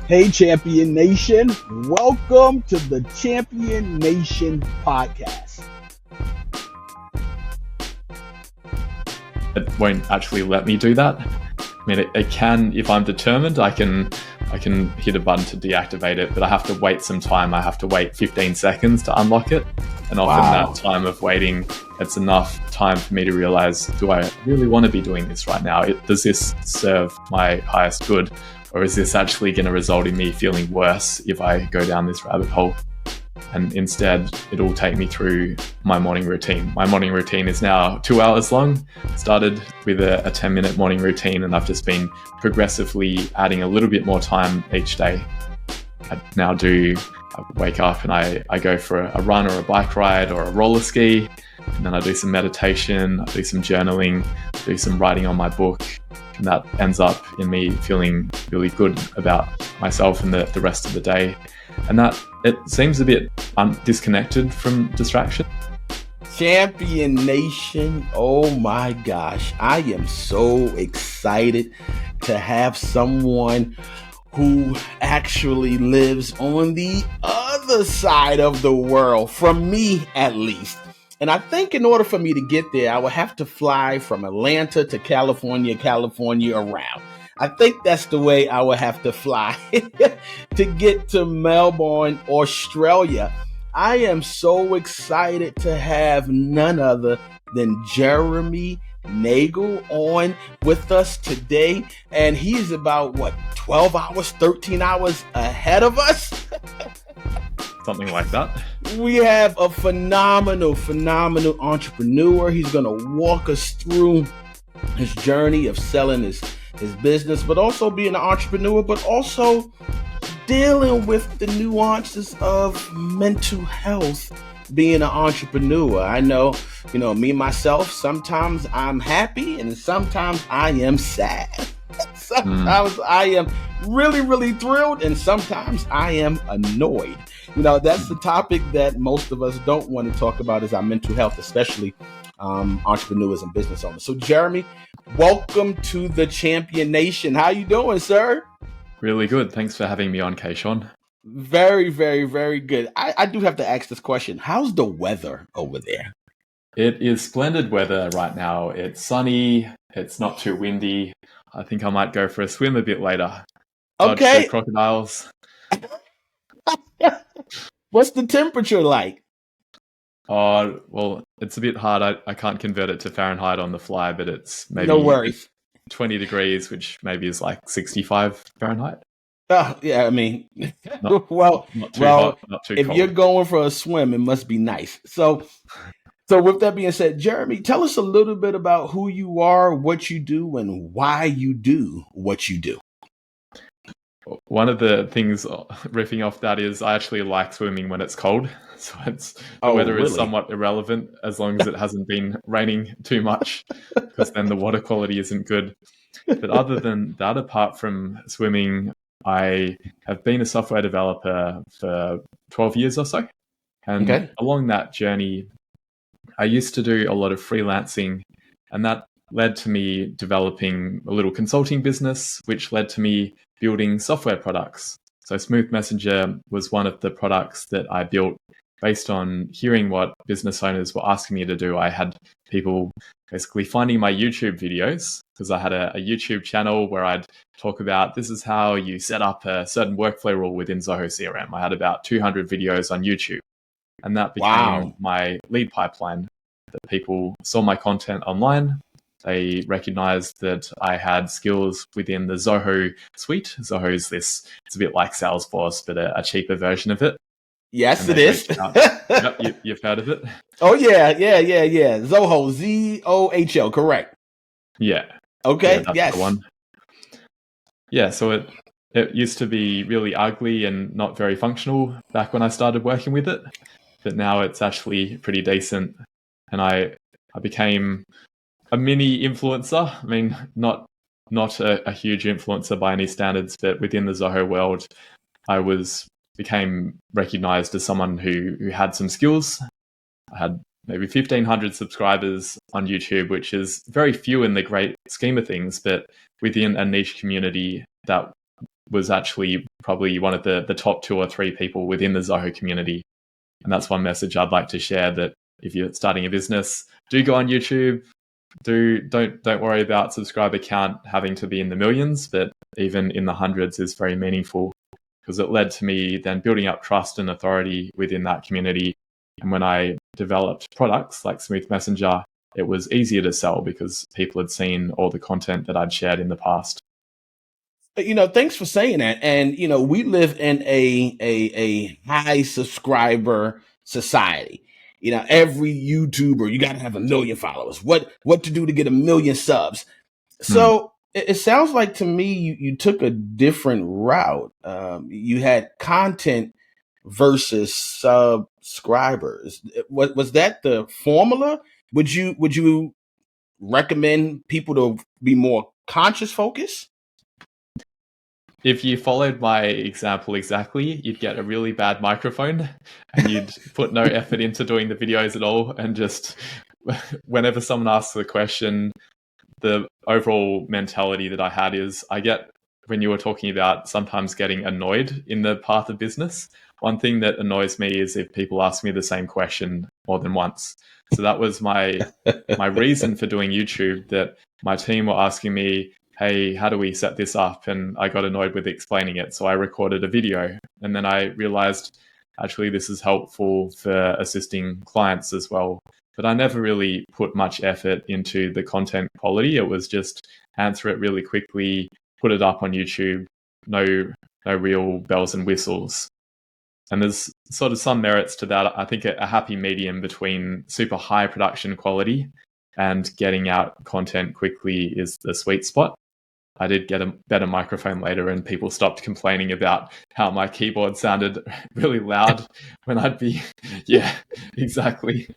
Hey, Champion Nation. Welcome to the Champion Nation podcast. It won't actually let me do that. I mean, it can, if I'm determined, I can hit a button to deactivate it, but I have to wait some time. I have to wait 15 seconds to unlock it. And often that time of waiting, it's enough time for me to realize, do I really want to be doing this right now? Does this serve my highest good? Or is this actually going to result in me feeling worse if I go down this rabbit hole? And instead, it'll take me through my morning routine. My morning routine is now 2 hours long. Started with a 10-minute morning routine, and I've just been progressively adding a little bit more time each day. I wake up and I go for a run or a bike ride or a roller ski, and then I do some meditation, I do some journaling, do some writing on my book, and that ends up in me feeling really good about myself and the rest of the day. And that it seems a bit disconnected from distraction. Champion Nation, oh my gosh, I am so excited to have someone who actually lives on the other side of the world, from me at least. And I think in order for me to get there, I would have to fly from Atlanta to California around. I think that's the way I would have to fly to get to Melbourne, Australia. I am so excited to have none other than Jeremy Nagel on with us today. And he's about, 12 hours, 13 hours ahead of us? Something like that. We have a phenomenal entrepreneur. He's going to walk us through his journey of selling his business, but also being an entrepreneur, but also dealing with the nuances of mental health being an entrepreneur. I know, me myself, sometimes I'm happy and sometimes I am sad. Sometimes I am really, really thrilled, and sometimes I am annoyed. That's the topic that most of us don't want to talk about, is our mental health, especially entrepreneurs and business owners. So Jeremy, welcome to the Champion Nation. How you doing, sir? Really good. Thanks for having me on, Kayshawn. Very, very, very good. I do have to ask this question. How's the weather over there? It is splendid weather right now. It's sunny. It's not too windy. I think I might go for a swim a bit later. Okay. Dodge the crocodiles. What's the temperature like? Oh, well, it's a bit hard. I can't convert it to Fahrenheit on the fly, but it's maybe no worries. 20 degrees, which maybe is like 65 Fahrenheit. Oh, yeah, I mean, not too hot, not too if cold. You're going for a swim, it must be nice. So with that being said, Jeremy, tell us a little bit about who you are, what you do, and why you do what you do. One of the things, riffing off that, is I actually like swimming when it's cold. So the weather is somewhat irrelevant as long as it hasn't been raining too much, because then the water quality isn't good. But other than that, apart from swimming, I have been a software developer for 12 years or so. And along that journey, I used to do a lot of freelancing, and that led to me developing a little consulting business, which led to me building software products. So Smooth Messenger was one of the products that I built based on hearing what business owners were asking me to do. I had people basically finding my YouTube videos, because I had a YouTube channel where I'd talk about, this is how you set up a certain workflow rule within Zoho CRM. I had about 200 videos on YouTube. And that became my lead pipeline. That people saw my content online. They recognized that I had skills within the Zoho suite. Zoho is it's a bit like Salesforce, but a cheaper version of it. Yes, it is. Yep, you've heard of it. Oh, yeah. Zoho, Zohl, correct. Yeah. Okay, that's yes. the one. Yeah, so it used to be really ugly and not very functional back when I started working with it. But now it's actually pretty decent. And I became a mini influencer. I mean, not a huge influencer by any standards, but within the Zoho world, I became recognized as someone who had some skills. I had maybe 1,500 subscribers on YouTube, which is very few in the great scheme of things, but within a niche community, that was actually probably one of the top 2 or 3 people within the Zoho community. And that's one message I'd like to share, that if you're starting a business, do go on YouTube. Don't worry about subscriber count having to be in the millions, but even in the hundreds is very meaningful, because it led to me then building up trust and authority within that community. And when I developed products like Smooth Messenger, it was easier to sell because people had seen all the content that I'd shared in the past. Thanks for saying that. And we live in a high subscriber society. Every YouTuber, you got to have 1 million followers. What to do to get 1 million subs? So it sounds like to me you took a different route. You had content versus subscribers. Was that the formula? Would you recommend people to be more conscious focused? If you followed my example exactly, you'd get a really bad microphone and you'd put no effort into doing the videos at all. And just whenever someone asks a question, the overall mentality that I had is, I get, when you were talking about sometimes getting annoyed in the path of business, one thing that annoys me is if people ask me the same question more than once. So that was my reason for doing YouTube, that my team were asking me, hey, how do we set this up? And I got annoyed with explaining it. So I recorded a video, and then I realized actually this is helpful for assisting clients as well. But I never really put much effort into the content quality. It was just answer it really quickly, put it up on YouTube, no real bells and whistles. And there's sort of some merits to that. I think a happy medium between super high production quality and getting out content quickly is the sweet spot. I did get a better microphone later, and people stopped complaining about how my keyboard sounded really loud when I'd be, yeah, exactly.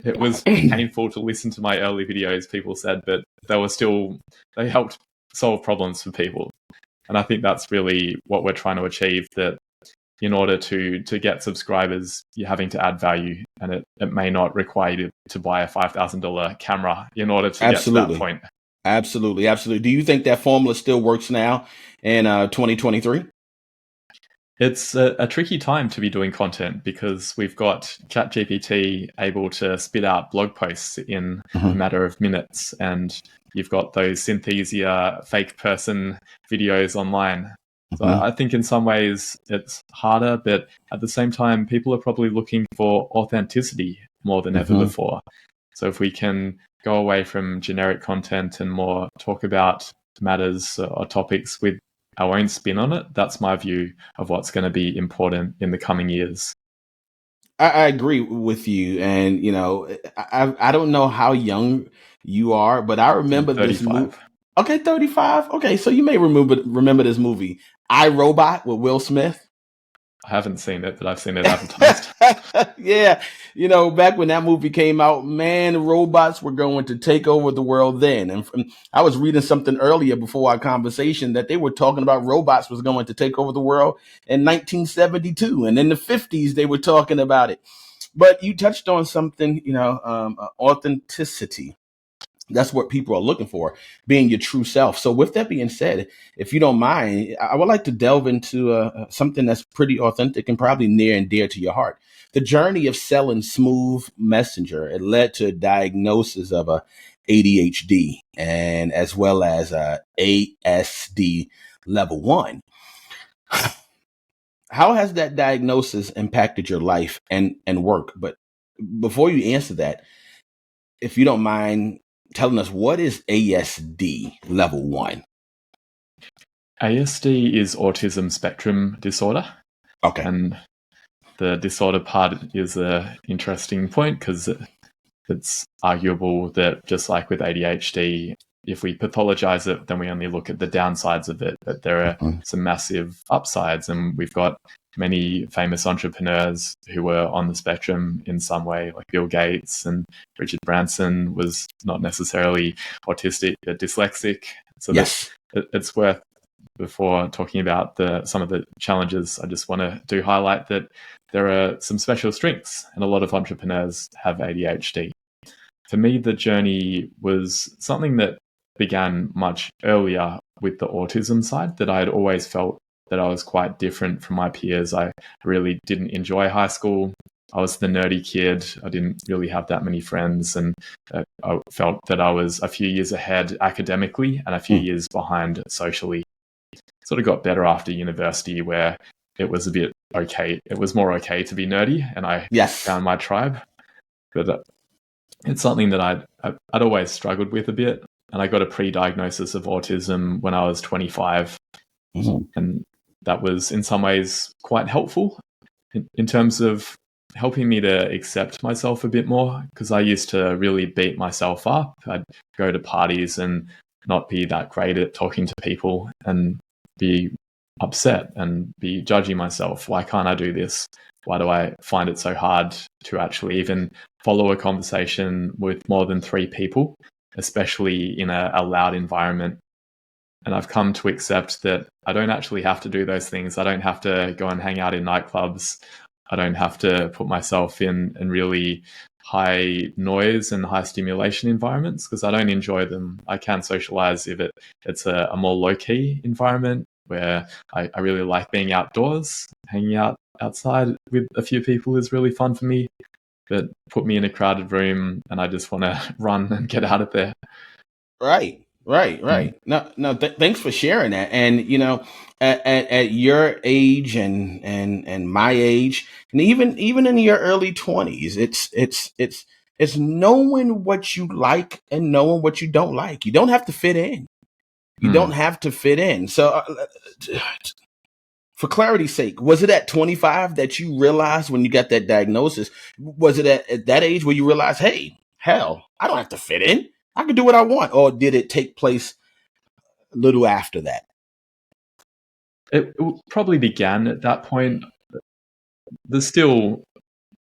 It was painful to listen to my early videos, people said, but they helped solve problems for people. And I think that's really what we're trying to achieve, that in order to get subscribers, you're having to add value, and it may not require you to buy a $5,000 camera in order to get to that point. Absolutely. Do you think that formula still works now in 2023? It's a tricky time to be doing content, because we've got ChatGPT able to spit out blog posts in a matter of minutes, and you've got those Synthesia fake person videos online. So I think in some ways it's harder, but at the same time, people are probably looking for authenticity more than ever before. So if we can go away from generic content and more talk about matters or topics with our own spin on it, that's my view of what's going to be important in the coming years. I agree with you. And, I don't know how young you are, but I remember this movie. Okay, 35. Okay, so you may remember this movie, I, Robot, with Will Smith. I haven't seen it, but I've seen it advertised. Yeah. Back when that movie came out, man, robots were going to take over the world then. And I was reading something earlier before our conversation that they were talking about robots was going to take over the world in 1972. And in the 50s, they were talking about it. But you touched on something, authenticity. That's what people are looking for, being your true self. So with that being said, if you don't mind, I would like to delve into something that's pretty authentic and probably near and dear to your heart. The journey of selling Smooth Messenger, it led to a diagnosis of ADHD and as well as ASD level 1. How has that diagnosis impacted your life and work? But before you answer that, if you don't mind telling us, what is ASD level 1? ASD is Autism Spectrum Disorder. Okay. And the disorder part is an interesting point, because it's arguable that just like with ADHD, if we pathologize it, then we only look at the downsides of it, but there are some massive upsides. And we've got many famous entrepreneurs who were on the spectrum in some way, like Bill Gates, and Richard Branson was not necessarily autistic, but dyslexic. So yes, it's worth, before talking about some of the challenges, I just want to highlight that there are some special strengths, and a lot of entrepreneurs have ADHD. For me, the journey was something that began much earlier with the autism side, that I had always felt that I was quite different from my peers. I really didn't enjoy high school. I was the nerdy kid. I didn't really have that many friends, and I felt that I was a few years ahead academically and a few years behind socially. Sort of got better after university, where it was a bit okay. It was more okay to be nerdy, and I found my tribe. But it's something that I'd always struggled with a bit. And I got a pre-diagnosis of autism when I was 25. And that was in some ways quite helpful in terms of helping me to accept myself a bit more, because I used to really beat myself up. I'd go to parties and not be that great at talking to people and be upset and be judging myself. Why can't I do this? Why do I find it so hard to actually even follow a conversation with more than 3 people, especially in a loud environment? And I've come to accept that I don't actually have to do those things. I don't have to go and hang out in nightclubs. I don't have to put myself in really high noise and high stimulation environments, because I don't enjoy them. I can socialize if it's a more low-key environment where I really like being outdoors. Hanging out outside with a few people is really fun for me. But put me in a crowded room and I just want to run and get out of there. Right. No, thanks for sharing that. And at your age and my age, and even in your early 20s, it's knowing what you like and knowing what you don't like. You don't have to fit in. You don't have to fit in. So, for clarity's sake, was it at 25 that you realized when you got that diagnosis? Was it at that age where you realized, hey, hell, I don't have to fit in. I can do what I want? Or did it take place a little after that? It probably began at that point. There's still,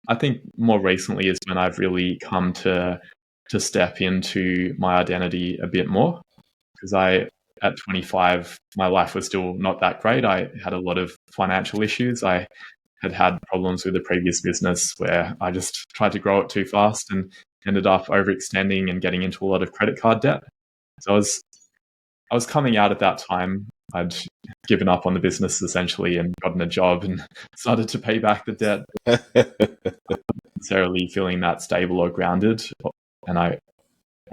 I think more recently is when I've really come to step into my identity a bit more, because at 25, my life was still not that great. I had a lot of financial issues. I had problems with the previous business where I just tried to grow it too fast and ended up overextending and getting into a lot of credit card debt. So I was coming out at that time. I'd given up on the business essentially and gotten a job and started to pay back the debt. Not necessarily feeling that stable or grounded. And I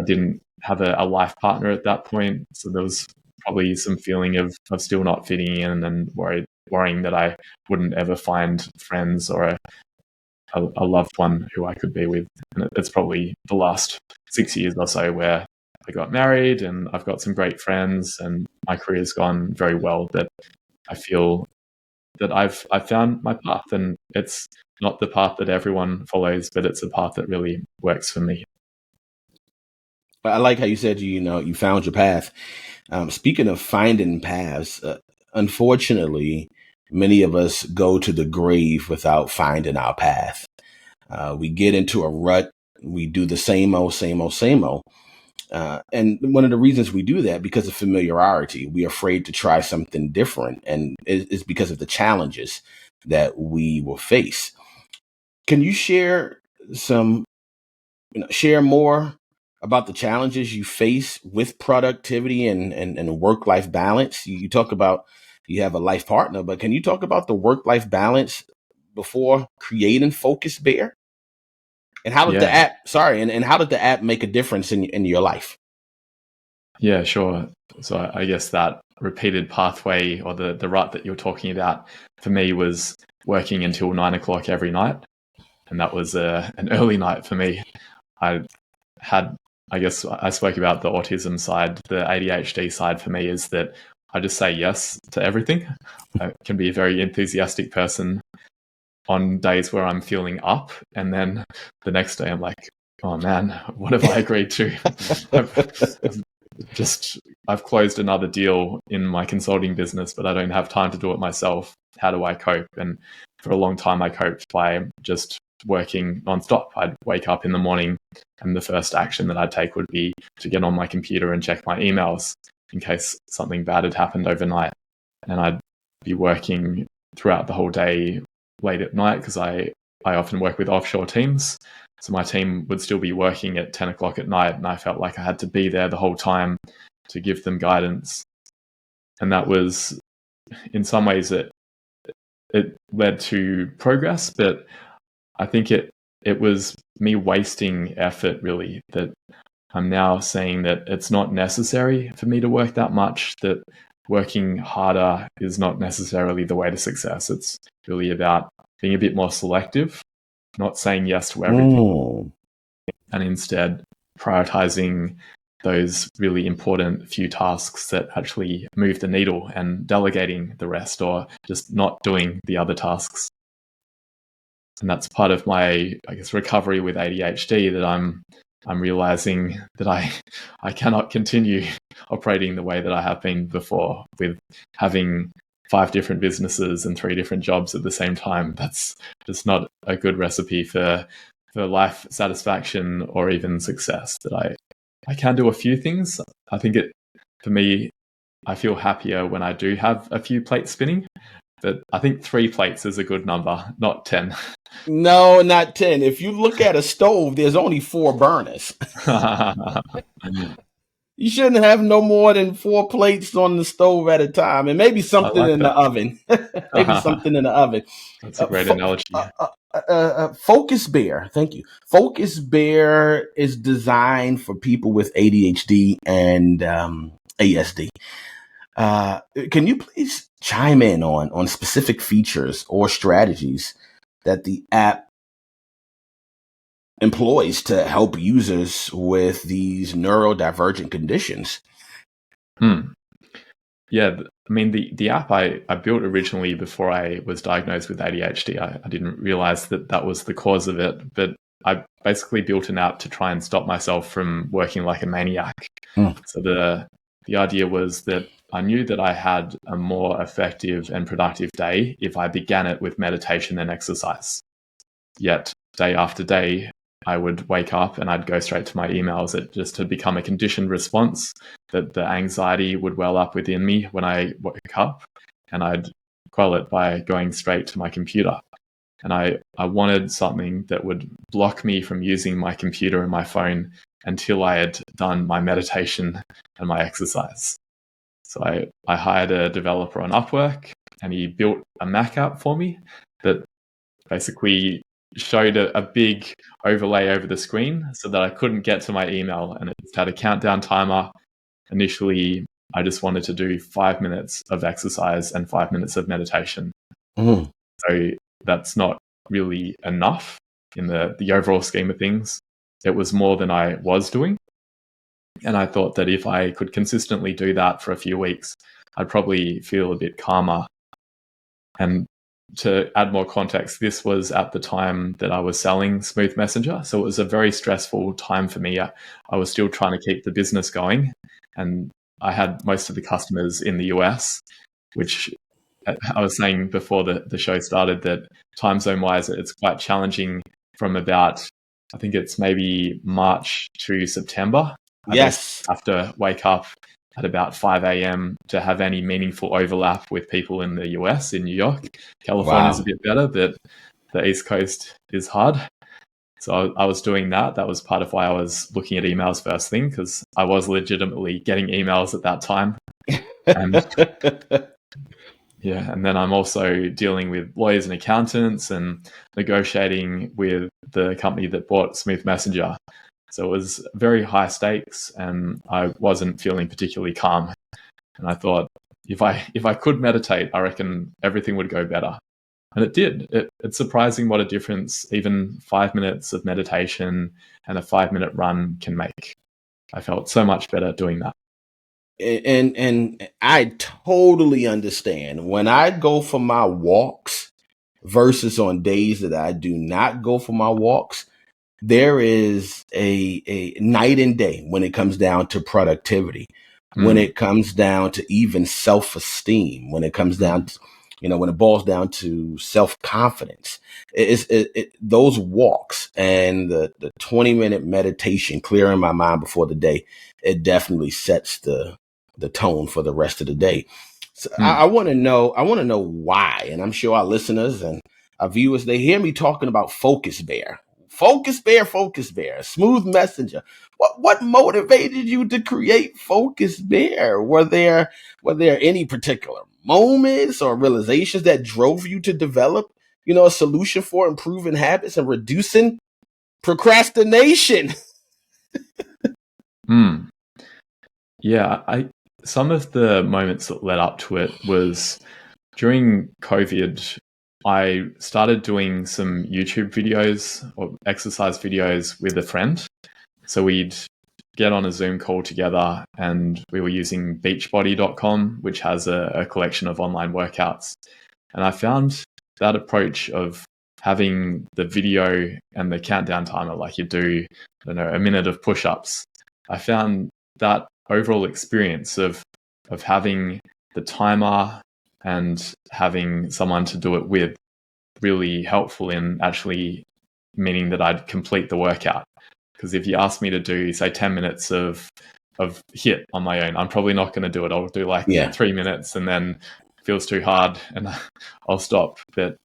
didn't have a life partner at that point. So there was probably some feeling of still not fitting in and worrying that I wouldn't ever find friends or a loved one who I could be with. And it's probably the last 6 years or so where I got married and I've got some great friends and my career's gone very well, that I feel that I've found my path, and it's not the path that everyone follows, but it's a path that really works for me. I like how you said, you found your path. Speaking of finding paths, unfortunately, many of us go to the grave without finding our path. We get into a rut. We do the same old. And one of the reasons we do that, because of familiarity, we're afraid to try something different. And it's because of the challenges that we will face. Can you share more about the challenges you face with productivity and work-life balance? You talk about you have a life partner, but can you talk about the work-life balance before creating Focus Bear? And how did how did the app make a difference in your life? Yeah, sure. So I guess that repeated pathway, or the rut that you're talking about, for me was working until 9 o'clock every night. And that was an early night for me. I guess I spoke about the autism side. The ADHD side for me is that I just say yes to everything. I can be a very enthusiastic person on days where I'm feeling up, and then the next day I'm like, oh man, what have I agreed to? I've closed another deal in my consulting business, but I don't have time to do it myself. How do I cope? And for a long time, I coped by just working nonstop. I'd wake up in the morning, and the first action that I'd take would be to get on my computer and check my emails in case something bad had happened overnight. And I'd be working throughout the whole day, late at night, because I often work with offshore teams. So my team would still be working at 10 o'clock at night, and I felt like I had to be there the whole time to give them guidance. And that was in some ways it led to progress, but I think it was me wasting effort, really, that I'm now saying that it's not necessary for me to work that much, that working harder is not necessarily the way to success. It's really about being a bit more selective, not saying yes to everything, and instead prioritizing those really important few tasks that actually move the needle and delegating the rest, or just not doing the other tasks. And that's part of my, I guess, recovery with ADHD, that I'm realizing that I cannot continue operating the way that I have been before, with having 5 different businesses and 3 different jobs at the same time. That's just not a good recipe for life satisfaction or even success. That I can do a few things. I think for me, I feel happier when I do have a few plates spinning. But I think 3 plates is a good number, not 10. No, not 10. If you look at a stove, there's only 4 burners. You shouldn't have no more than 4 plates on the stove at a time, and maybe something in the oven. Maybe something in the oven. That's a great analogy. Focus Bear, thank you. Focus Bear is designed for people with ADHD and ASD. Can you please chime in on specific features or strategies that the app employs to help users with these neurodivergent conditions? Yeah, I mean, the app I built originally before I was diagnosed with ADHD, I didn't realize that was the cause of it, but I basically built an app to try and stop myself from working like a maniac. So the idea was that I knew that I had a more effective and productive day if I began it with meditation and exercise. Yet, day after day, I would wake up and I'd go straight to my emails. It just had become a conditioned response, that the anxiety would well up within me when I woke up, and I'd quell it by going straight to my computer. And I wanted something that would block me from using my computer and my phone until I had done my meditation and my exercise. So I hired a developer on Upwork, and he built a Mac app for me that basically showed a big overlay over the screen so that I couldn't get to my email, and it had a countdown timer. Initially, I just wanted to do 5 minutes of exercise and 5 minutes of meditation. So that's not really enough in the overall scheme of things. It was more than I was doing. And I thought that if I could consistently do that for a few weeks, I'd probably feel a bit calmer. And to add more context, this was at the time that I was selling Smooth Messenger. So it was a very stressful time for me. I was still trying to keep the business going. And I had most of the customers in the US, which I was saying before the show started, that time zone wise, it's quite challenging from about, I think it's maybe March to September. Yes. I have to wake up at about 5 a.m. to have any meaningful overlap with people in the US, in New York. California's a bit better, but the East Coast is hard. So I was doing that. That was part of why I was looking at emails first thing, because I was legitimately getting emails at that time. And yeah, and then I'm also dealing with lawyers and accountants and negotiating with the company that bought Smooth Messenger. So it was very high stakes, and I wasn't feeling particularly calm. And I thought, if I could meditate, I reckon everything would go better. And it did. It's surprising what a difference even 5 minutes of meditation and a 5-minute run can make. I felt so much better doing that. And I totally understand. When I go for my walks versus on days that I do not go for my walks, there is a night and day when it comes down to productivity, when it comes down to even self-esteem, when it comes down to, when it boils down to self-confidence. Those walks and the 20-minute meditation, clearing my mind before the day, it definitely sets the tone for the rest of the day. So I want to know why, and I'm sure our listeners and our viewers, they hear me talking about Focus Bear. Focus Bear, Smooth Messenger. What motivated you to create Focus Bear? Were there any particular moments or realizations that drove you to develop, a solution for improving habits and reducing procrastination? Yeah, some of the moments that led up to it was during COVID. I started doing some YouTube videos or exercise videos with a friend. So we'd get on a Zoom call together, and we were using beachbody.com, which has a collection of online workouts. And I found that approach of having the video and the countdown timer, like you do, I don't know, a minute of push-ups. I found that overall experience of having the timer and having someone to do it with really helpful in actually meaning that I'd complete the workout. Because if you ask me to do, say, 10 minutes of HIIT on my own, I'm probably not going to do it. I'll do 3 minutes and then it feels too hard and I'll stop. But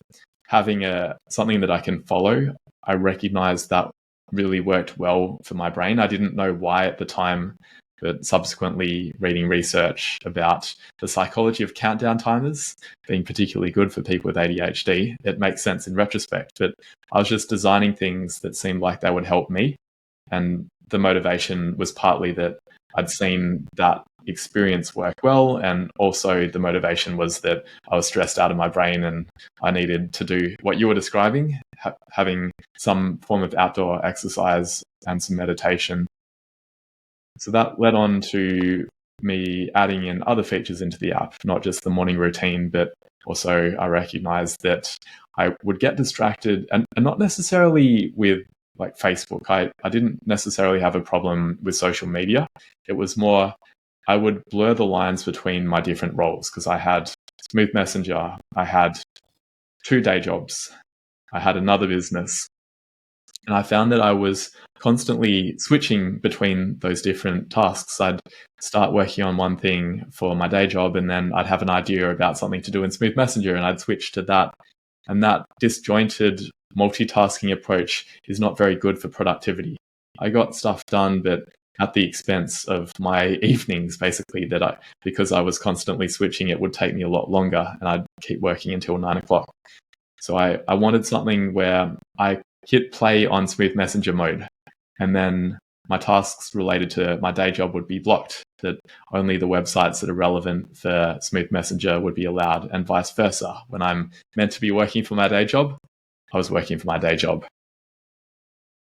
having something that I can follow, I recognized that really worked well for my brain. I didn't know why at the time, but subsequently reading research about the psychology of countdown timers being particularly good for people with ADHD, it makes sense in retrospect. But I was just designing things that seemed like they would help me. And the motivation was partly that I'd seen that experience work well. And also the motivation was that I was stressed out of my brain and I needed to do what you were describing, having some form of outdoor exercise and some meditation. So that led on to me adding in other features into the app, not just the morning routine, but also I recognized that I would get distracted and not necessarily with like Facebook. I didn't necessarily have a problem with social media. It was more, I would blur the lines between my different roles because I had Smooth Messenger, I had 2 day jobs, I had another business. And I found that I was constantly switching between those different tasks. I'd start working on one thing for my day job, and then I'd have an idea about something to do in Smooth Messenger, and I'd switch to that. And that disjointed multitasking approach is not very good for productivity. I got stuff done, but at the expense of my evenings, basically, because I was constantly switching, it would take me a lot longer, and I'd keep working until 9 o'clock. So I wanted something where I hit play on Smooth Messenger mode, and then my tasks related to my day job would be blocked, that only the websites that are relevant for Smooth Messenger would be allowed, and vice versa. When I'm meant to be working for my day job, I was working for my day job.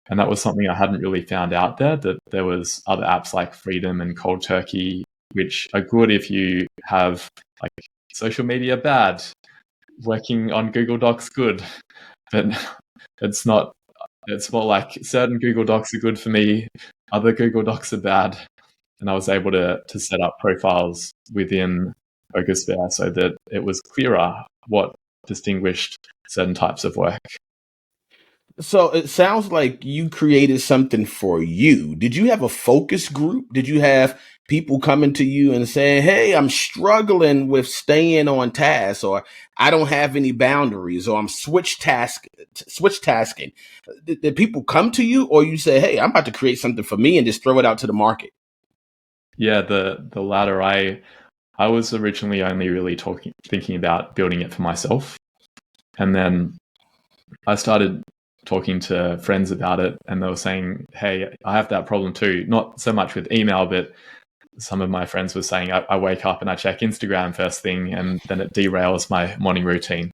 And that was something I hadn't really found out there, that there was other apps like Freedom and Cold Turkey, which are good if you have like social media bad, working on Google Docs good, but it's not. It's more like certain Google Docs are good for me, other Google Docs are bad. And I was able to set up profiles within Focusphere so that it was clearer what distinguished certain types of work. So it sounds like you created something for you. Did you have a focus group? Did you have people coming to you and saying, hey, I'm struggling with staying on task, or I don't have any boundaries, or I'm switch tasking? Did people come to you, or you say, hey, I'm about to create something for me and just throw it out to the market? Yeah, the latter. I was originally only really thinking about building it for myself. And then I started talking to friends about it, and they were saying, hey, I have that problem too. Not so much with email, but some of my friends were saying I wake up and I check Instagram first thing, and then it derails my morning routine.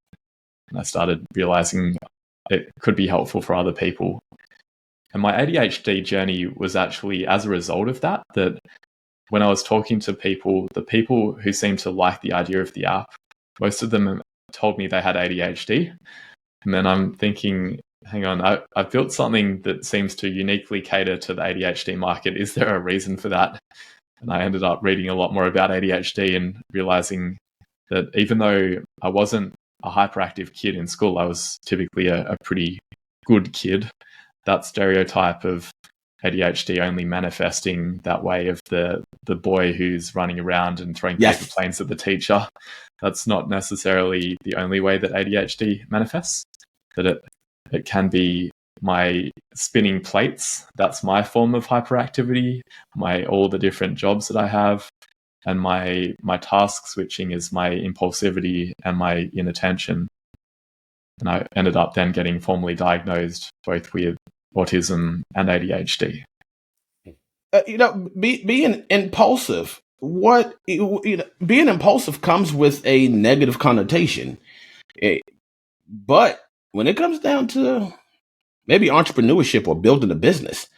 And I started realizing it could be helpful for other people. And my ADHD journey was actually as a result of that when I was talking to people, the people who seemed to like the idea of the app, most of them told me they had ADHD. And then I'm thinking, hang on, I've built something that seems to uniquely cater to the ADHD market. Is there a reason for that? And I ended up reading a lot more about ADHD and realizing that even though I wasn't a hyperactive kid in school, I was typically a pretty good kid. That stereotype of ADHD only manifesting that way of the boy who's running around and throwing paper planes at the teacher, that's not necessarily the only way that ADHD manifests. That it can be my spinning plates. That's my form of hyperactivity. All the different jobs that I have. and my task switching is my impulsivity and my inattention. And I ended up then getting formally diagnosed both with autism and ADHD. Being impulsive, being impulsive comes with a negative connotation. But when it comes down to maybe entrepreneurship or building a business,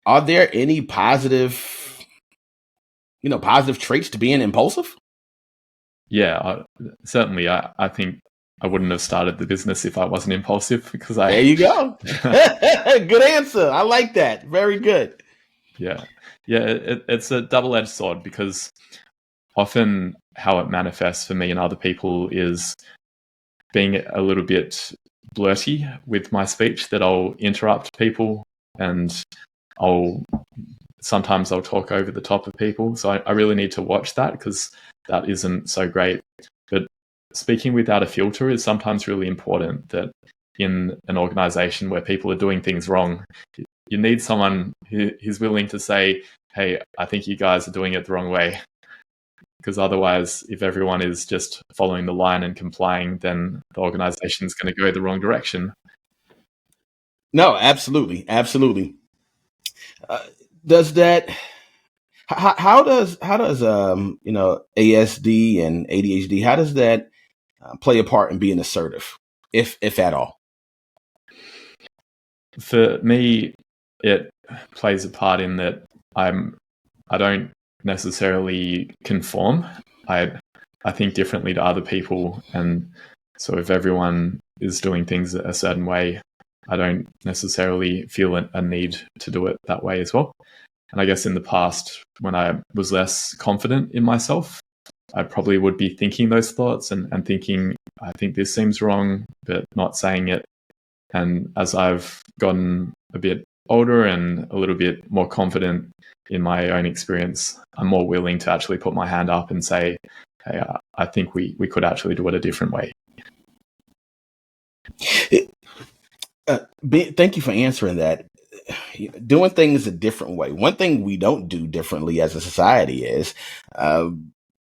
are there any positive traits to being impulsive? Yeah, certainly. I think I wouldn't have started the business if I wasn't impulsive, because There you go. Good answer. I like that. Very good. Yeah. It's a double-edged sword, because often how it manifests for me and other people is being a little bit blurty with my speech, that I'll interrupt people and sometimes I'll talk over the top of people. So I really need to watch that, because that isn't so great. But speaking without a filter is sometimes really important, that in an organization where people are doing things wrong, you need someone who's willing to say, hey, I think you guys are doing it the wrong way. Because otherwise, if everyone is just following the line and complying, then the organization is going to go the wrong direction. No, absolutely. Absolutely. Does that, how does ASD and ADHD, how does that play a part in being assertive, if at all? For me, it plays a part in that I don't necessarily conform. I think differently to other people, and so if everyone is doing things a certain way, I don't necessarily feel a need to do it that way as well. And I guess in the past, when I was less confident in myself, I probably would be thinking those thoughts and thinking, I think this seems wrong, but not saying it. And as I've gotten a bit older and a little bit more confident in my own experience, I'm more willing to actually put my hand up and say, hey, I think we could actually do it a different way. Thank you for answering that. Doing things a different way. One thing we don't do differently as a society is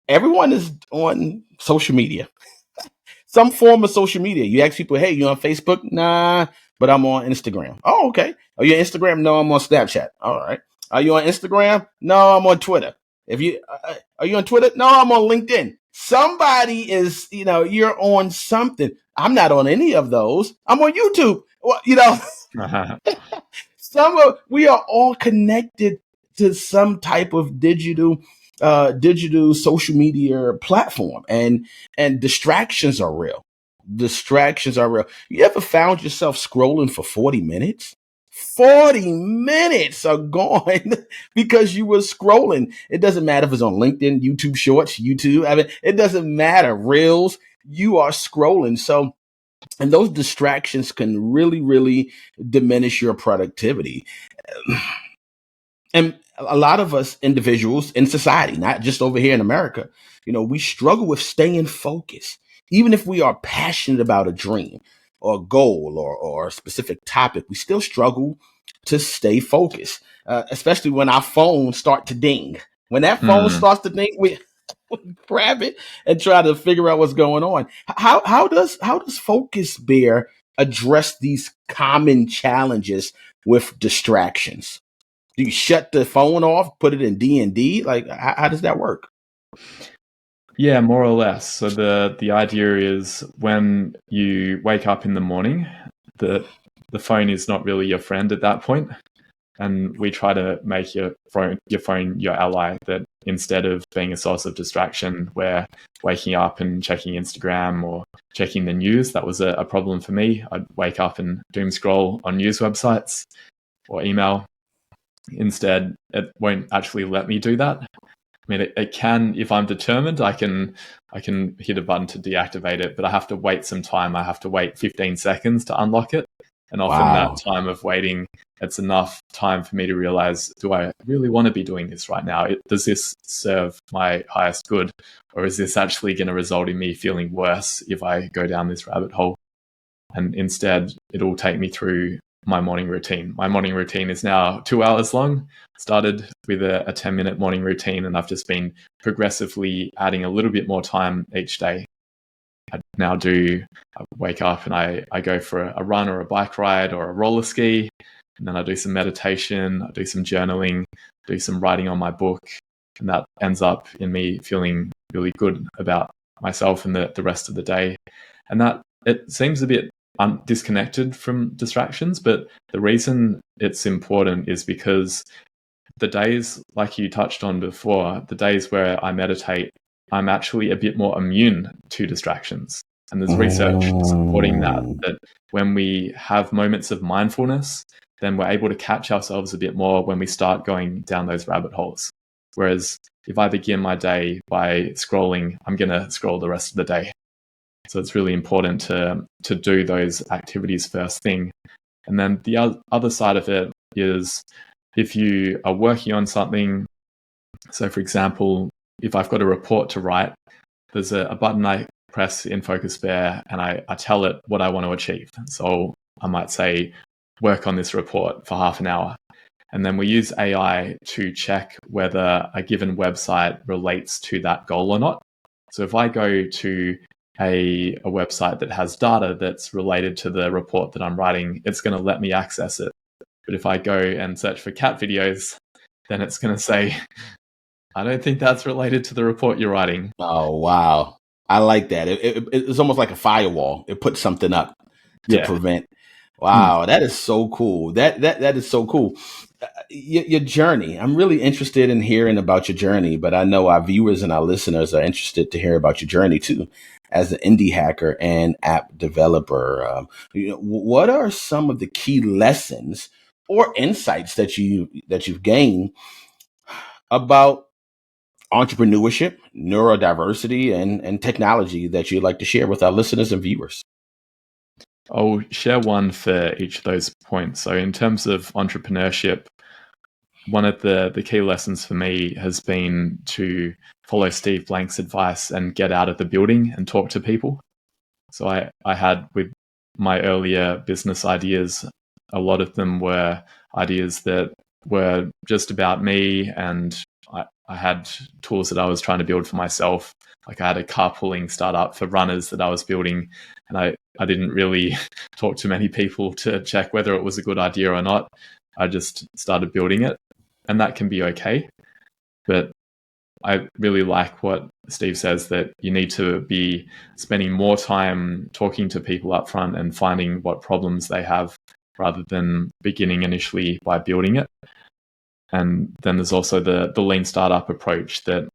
everyone is on social media. Some form of social media. You ask people, hey, you on Facebook? Nah, but I'm on Instagram. Oh, okay. Are you on Instagram? No, I'm on Snapchat. All right. Are you on Instagram? No, I'm on Twitter. Are you on Twitter? No, I'm on LinkedIn. Somebody is, you're on something. I'm not on any of those. I'm on YouTube. Well, we are all connected to some type of digital social media platform, and distractions are real. You ever found yourself scrolling for 40 minutes? 40 minutes are gone because you were scrolling. It doesn't matter if it's on LinkedIn, YouTube Shorts, YouTube. I mean, it doesn't matter. Reels, you are scrolling. So, and those distractions can really, really diminish your productivity. And a lot of us individuals in society, not just over here in America, we struggle with staying focused. Even if we are passionate about a dream or a goal or a specific topic, we still struggle to stay focused, especially when our phones start to ding. When that phone starts to ding, we grab it and try to figure out what's going on. How does Focus Bear address these common challenges with distractions? Do you shut the phone off, put it in D&D? Like, how does that work? Yeah, more or less. So the idea is, when you wake up in the morning, the phone is not really your friend at that point. And we try to make your phone your ally, that instead of being a source of distraction, where waking up and checking Instagram or checking the news, that was a problem for me. I'd wake up and doom scroll on news websites or email. Instead, it won't actually let me do that. I mean, it can, if I'm determined, I can hit a button to deactivate it, but I have to wait some time. I have to wait 15 seconds to unlock it. And often that time of waiting, it's enough time for me to realize, do I really want to be doing this right now? Does this serve my highest good? Or is this actually going to result in me feeling worse if I go down this rabbit hole? And instead, it'll take me through my morning routine. My morning routine is now 2 hours long. Started with a 10-minute morning routine, and I've just been progressively adding a little bit more time each day. I wake up and I go for a run or a bike ride or a roller ski, and then I do some meditation, I do some journaling, do some writing on my book, and that ends up in me feeling really good about myself and the rest of the day. And that it seems a bit disconnected from distractions, but the reason it's important is because the days, like you touched on before, the days where I meditate, I'm actually a bit more immune to distractions. And there's research supporting that when we have moments of mindfulness, then we're able to catch ourselves a bit more when we start going down those rabbit holes. Whereas if I begin my day by scrolling, I'm going to scroll the rest of the day. So it's really important to do those activities first thing. And then the other side of it is if you are working on something. So for example, if I've got a report to write, there's a button I press in Focus Bear and I tell it what I want to achieve. So I might say, work on this report for half an hour. And then we use AI to check whether a given website relates to that goal or not. So if I go to a website that has data that's related to the report that I'm writing, it's going to let me access it. But if I go and search for cat videos, then it's going to say, I don't think that's related to the report you're writing. Oh, wow. I like that. It's almost like a firewall. It puts something up to prevent. Wow, that is so cool. That is so cool. Your journey. I'm really interested in hearing about your journey, but I know our viewers and our listeners are interested to hear about your journey too, as an indie hacker and app developer. What are some of the key lessons or insights that you've gained about entrepreneurship, neurodiversity, and technology that you'd like to share with our listeners and viewers? I'll share one for each of those points. So in terms of entrepreneurship, one of the key lessons for me has been to follow Steve Blank's advice and get out of the building and talk to people. So I had with my earlier business ideas, a lot of them were ideas that were just about me, and I had tools that I was trying to build for myself. Like I had a carpooling startup for runners that I was building, and I didn't really talk to many people to check whether it was a good idea or not. I just started building it, and that can be okay. But I really like what Steve says, that you need to be spending more time talking to people up front and finding what problems they have rather than beginning initially by building it. And then there's also the lean startup approach, that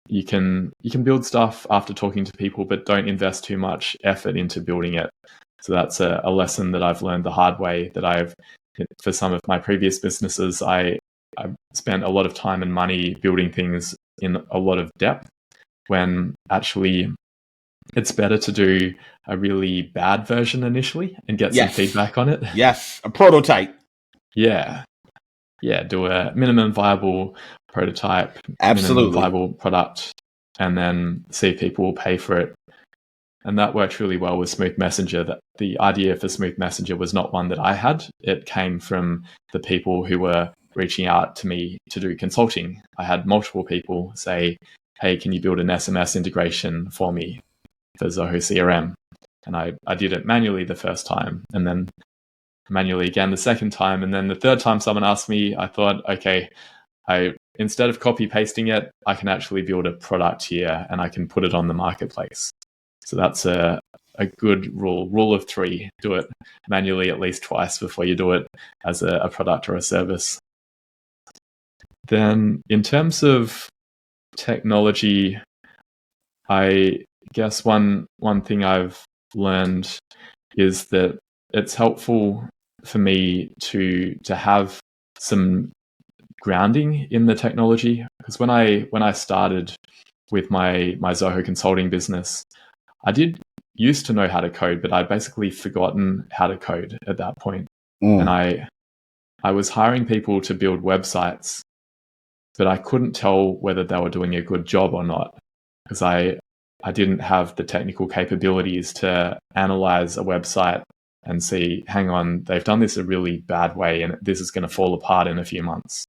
you can build stuff after talking to people, but don't invest too much effort into building it. So that's a lesson that I've learned the hard way, that for some of my previous businesses, I spent a lot of time and money building things in a lot of depth, when actually it's better to do a really bad version initially and get some feedback on it. Yes, a prototype. Yeah, do a minimum viable prototype, absolutely minimum viable product, and then see if people will pay for it. And that worked really well with Smooth Messenger. That the idea for Smooth Messenger was not one that I had. It came from the people who were reaching out to me to do consulting. I had multiple people say, hey, can you build an SMS integration for me for Zoho CRM? And I did it manually the first time, and then manually again the second time. And then the third time someone asked me, I thought, okay, instead of copy pasting it, I can actually build a product here and I can put it on the marketplace. So that's a good rule of 3. Do it manually at least twice before you do it as a product or a service. Then in terms of technology, I guess one thing I've learned is that it's helpful for me to have some grounding in the technology, because when I started with my Zoho consulting business, I did used to know how to code, but I'd basically forgotten how to code at that point. And I was hiring people to build websites, but I couldn't tell whether they were doing a good job or not, because I didn't have the technical capabilities to analyze a website and see, hang on, they've done this a really bad way and this is going to fall apart in a few months.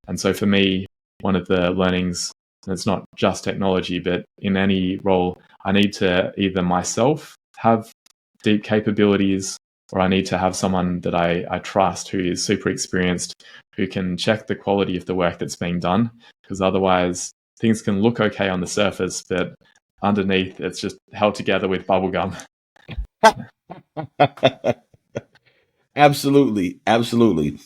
And so for me, one of the learnings, and it's not just technology, but in any role, I need to either myself have deep capabilities, or I need to have someone that I trust who is super experienced, who can check the quality of the work that's being done, because otherwise things can look okay on the surface, but underneath it's just held together with bubblegum. Absolutely. Absolutely.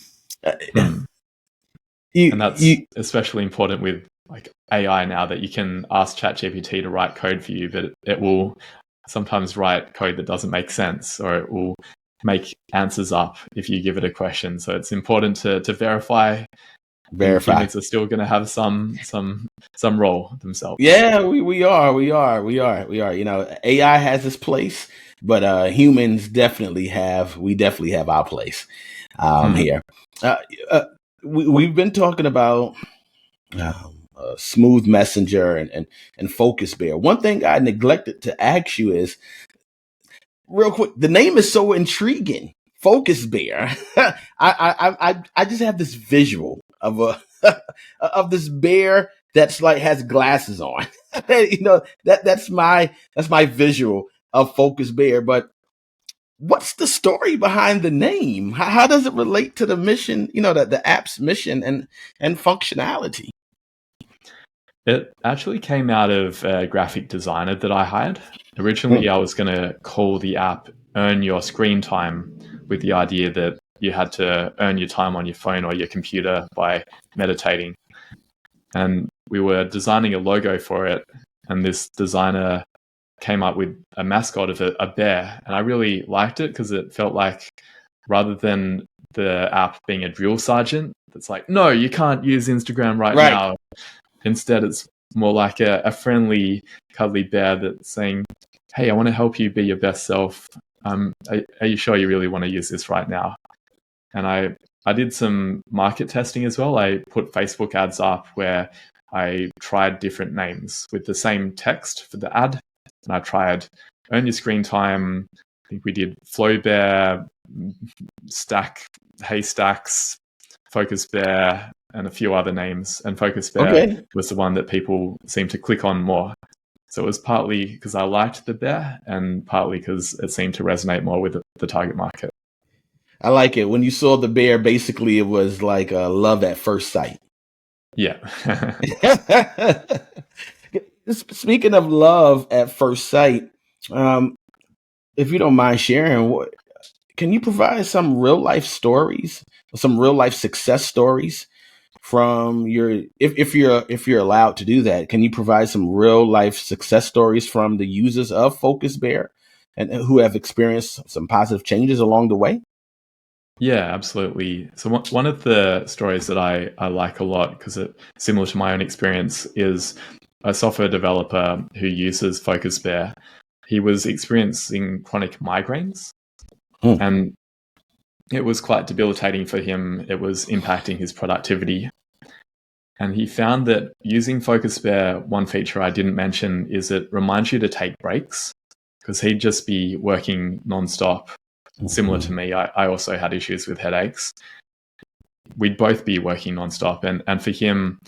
And that's especially important with like AI now, that you can ask ChatGPT to write code for you, but it will sometimes write code that doesn't make sense, or it will make answers up if you give it a question. So it's important to verify. Humans are still going to have some role themselves. Yeah, we are. You know, AI has its place, but humans definitely have our place here. We've been talking about Smooth Messenger and Focus Bear. One thing I neglected to ask you is, real quick, the name is so intriguing. Focus Bear. I just have this visual of a of this bear that's like has glasses on. You know, that's my visual of Focus Bear. But what's the story behind the name? How does it relate to the mission? You know, the app's mission and functionality. It actually came out of a graphic designer that I hired. Originally, I was going to call the app Earn Your Screen Time, with the idea that you had to earn your time on your phone or your computer by meditating. And we were designing a logo for it, and this designer came up with a mascot of a bear. And I really liked it because it felt like, rather than the app being a drill sergeant that's like, no, you can't use Instagram right now. Instead, it's more like a friendly, cuddly bear that's saying, hey, I want to help you be your best self. Are you sure you really want to use this right now? And I did some market testing as well. I put Facebook ads up where I tried different names with the same text for the ad. And I tried Earn Your Screen Time. I think we did Flow Bear, Haystacks, Focus Bear, and a few other names. And Focus Bear was the one that people seemed to click on more. So it was partly because I liked the bear, and partly because it seemed to resonate more with the target market. I like it. When you saw the bear, basically it was like love at first sight. Yeah. Speaking of love at first sight, if you don't mind sharing, can you provide some real life stories, some real life success stories from your, if you're allowed to do that? Can you provide some real life success stories from the users of Focus Bear and who have experienced some positive changes along the way? Yeah, absolutely. So one of the stories that I like a lot, because it's similar to my own experience, is a software developer who uses Focus Bear. He was experiencing chronic migraines, and it was quite debilitating for him. It was impacting his productivity. And he found that using Focus Bear, one feature I didn't mention is it reminds you to take breaks, because he'd just be working nonstop. Similar to me, I also had issues with headaches. We'd both be working nonstop. And for him,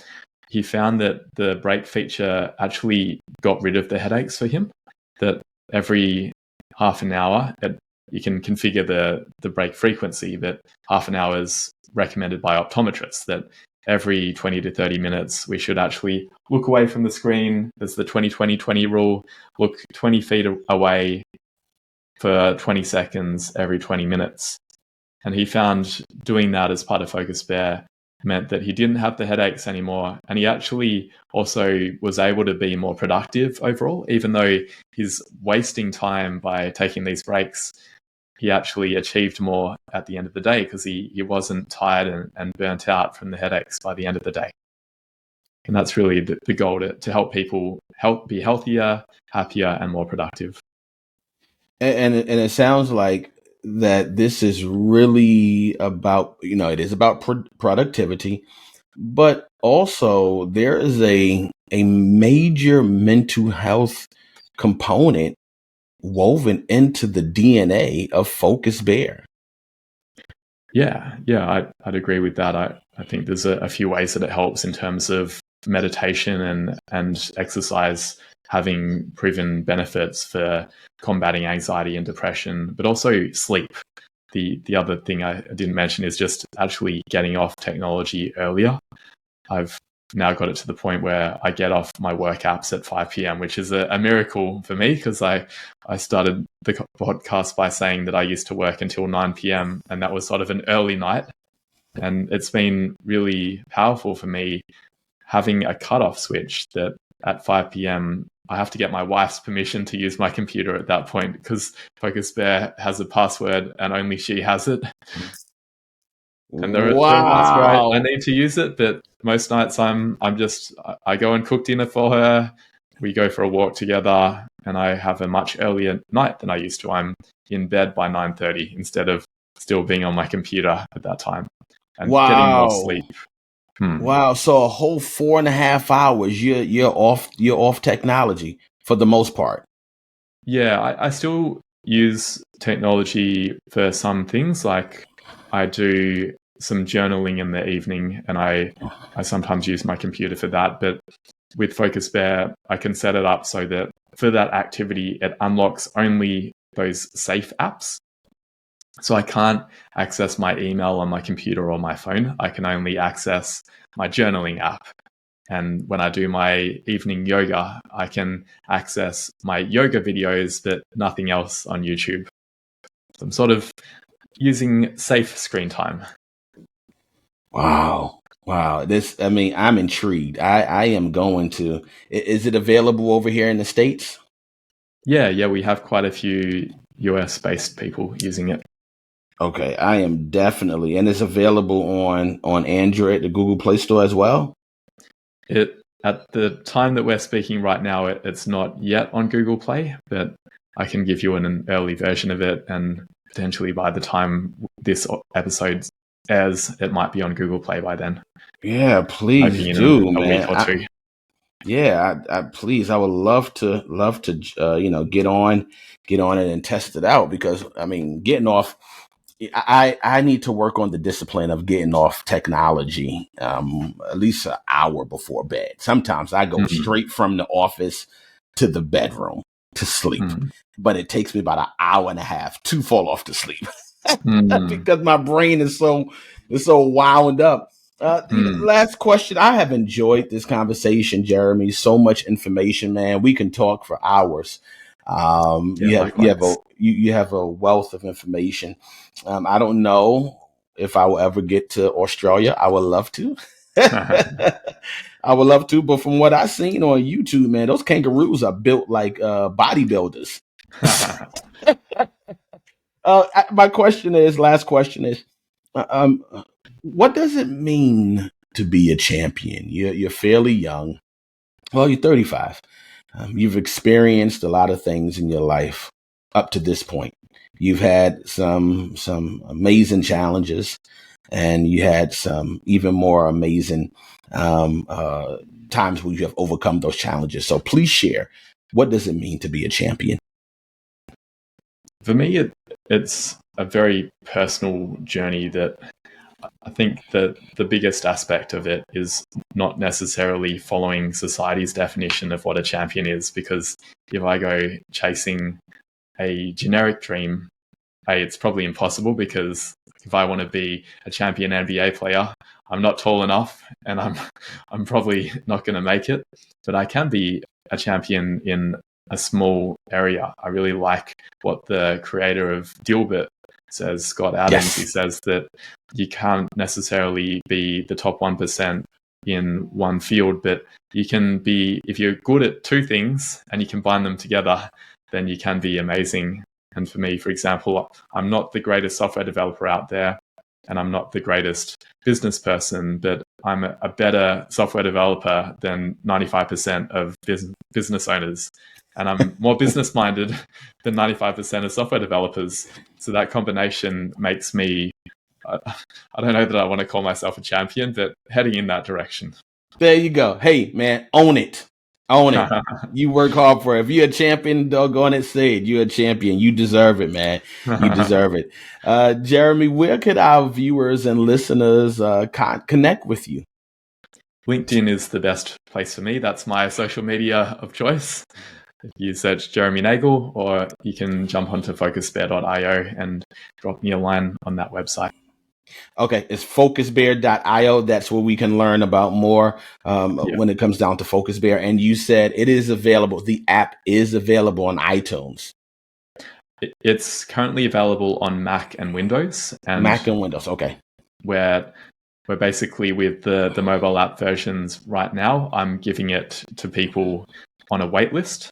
he found that the break feature actually got rid of the headaches for him, that every half an hour, you can configure the break frequency, but half an hour is recommended by optometrists, that every 20 to 30 minutes, we should actually look away from the screen. There's the 20-20-20 rule, look 20 feet away for 20 seconds every 20 minutes. And he found doing that as part of Focus Bear meant that he didn't have the headaches anymore. And he actually also was able to be more productive overall, even though he's wasting time by taking these breaks. He actually achieved more at the end of the day because he wasn't tired and burnt out from the headaches by the end of the day. And that's really the goal, to help people be healthier, happier, and more productive. And it sounds like that this is really about, it is about productivity, but also there is a major mental health component woven into the DNA of Focus Bear. Yeah, I'd agree with that. I think there's a few ways that it helps in terms of meditation and exercise having proven benefits for combating anxiety and depression, but also sleep. The other thing I didn't mention is just actually getting off technology earlier. I've now got it to the point where I get off my work apps at 5 p.m., which is a miracle for me, because I started the podcast by saying that I used to work until 9 p.m. and that was sort of an early night. And it's been really powerful for me having a cutoff switch that at 5 p.m. I have to get my wife's permission to use my computer at that point, because Focus Bear has a password and only she has it. And there are nights where I need to use it, but most nights I go and cook dinner for her. We go for a walk together, and I have a much earlier night than I used to. I'm in bed by 9:30 instead of still being on my computer at that time and getting more sleep. Wow! So a whole 4.5 hours you're off technology for the most part. Yeah, I still use technology for some things. Like I do some journaling in the evening, and I sometimes use my computer for that. But with Focus Bear, I can set it up so that for that activity, it unlocks only those safe apps. So I can't access my email on my computer or my phone. I can only access my journaling app. And when I do my evening yoga, I can access my yoga videos, but nothing else on YouTube. So I'm sort of using safe screen time. Wow. I'm intrigued. I am going to, is it available over here in the States? Yeah, we have quite a few US-based people using it. Okay, I am definitely, and it's available on Android, the Google Play Store as well? At the time that we're speaking right now, it's not yet on Google Play, but I can give you an early version of it, and potentially by the time this episode airs, it might be on Google Play by then. Yeah, please do, man. A week or two. I please, I would love to get on it and test it out, because I mean, getting off, I need to work on the discipline of getting off technology at least an hour before bed. Sometimes I go straight from the office to the bedroom to sleep, but it takes me about an hour and a half to fall off to sleep because my brain is so wound up. Last question. I have enjoyed this conversation, Jeremy. So much information, man. We can talk for hours. You have a wealth of information. I don't know if I will ever get to Australia. I would love to. I would love to, but from what I've seen on YouTube, man, those kangaroos are built like bodybuilders. My last question is, what does it mean to be a champion? You're fairly young. Well, you're 35. You've experienced a lot of things in your life up to this point. You've had some amazing challenges, and you had some even more amazing times where you have overcome those challenges. So please share, what does it mean to be a champion? For me, it's a very personal journey that I think that the biggest aspect of it is not necessarily following society's definition of what a champion is, because if I go chasing a generic dream, it's probably impossible, because if I want to be a champion NBA player, I'm not tall enough, and I'm probably not going to make it. But I can be a champion in a small area. I really like what the creator of Dilbert says, Scott Adams. Yes. He says that you can't necessarily be the top 1% in one field, but you can be, if you're good at two things and you combine them together, then you can be amazing. And for me, for example, I'm not the greatest software developer out there, and I'm not the greatest business person, but I'm a better software developer than 95% of business owners. And I'm more business-minded than 95% of software developers. So that combination makes me, I don't know that I want to call myself a champion, but heading in that direction. There you go. Hey, man, own it. Own it. You work hard for it. If you're a champion, doggone it, say it. You're a champion. You deserve it, man. You deserve it. Jeremy, where could our viewers and listeners connect with you? LinkedIn is the best place for me. That's my social media of choice. If you search Jeremy Nagel, or you can jump onto focusbear.io and drop me a line on that website. Okay, it's focusbear.io. That's where we can learn about more when it comes down to Focus Bear. And you said it is available. The app is available on iTunes. It's currently available on Mac and Windows. And Mac and Windows, okay. We're basically with the mobile app versions right now, I'm giving it to people on a wait list.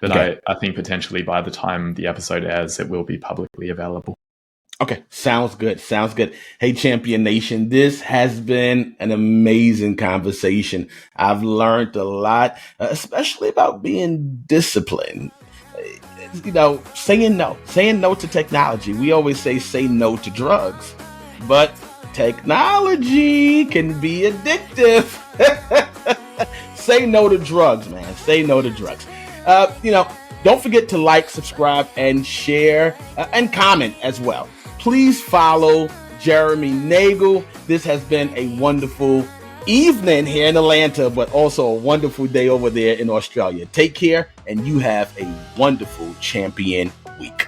But okay. I think potentially by the time the episode airs, it will be publicly available. Okay, sounds good. Sounds good. Hey, Champion Nation, this has been an amazing conversation. I've learned a lot, especially about being disciplined. You know, saying no to technology. We always say no to drugs, but technology can be addictive. Say no to drugs, man. Say no to drugs. Don't forget to like, subscribe, and share, and comment as well. Please follow Jeremy Nagel. This has been a wonderful evening here in Atlanta, but also a wonderful day over there in Australia. Take care, and you have a wonderful champion week.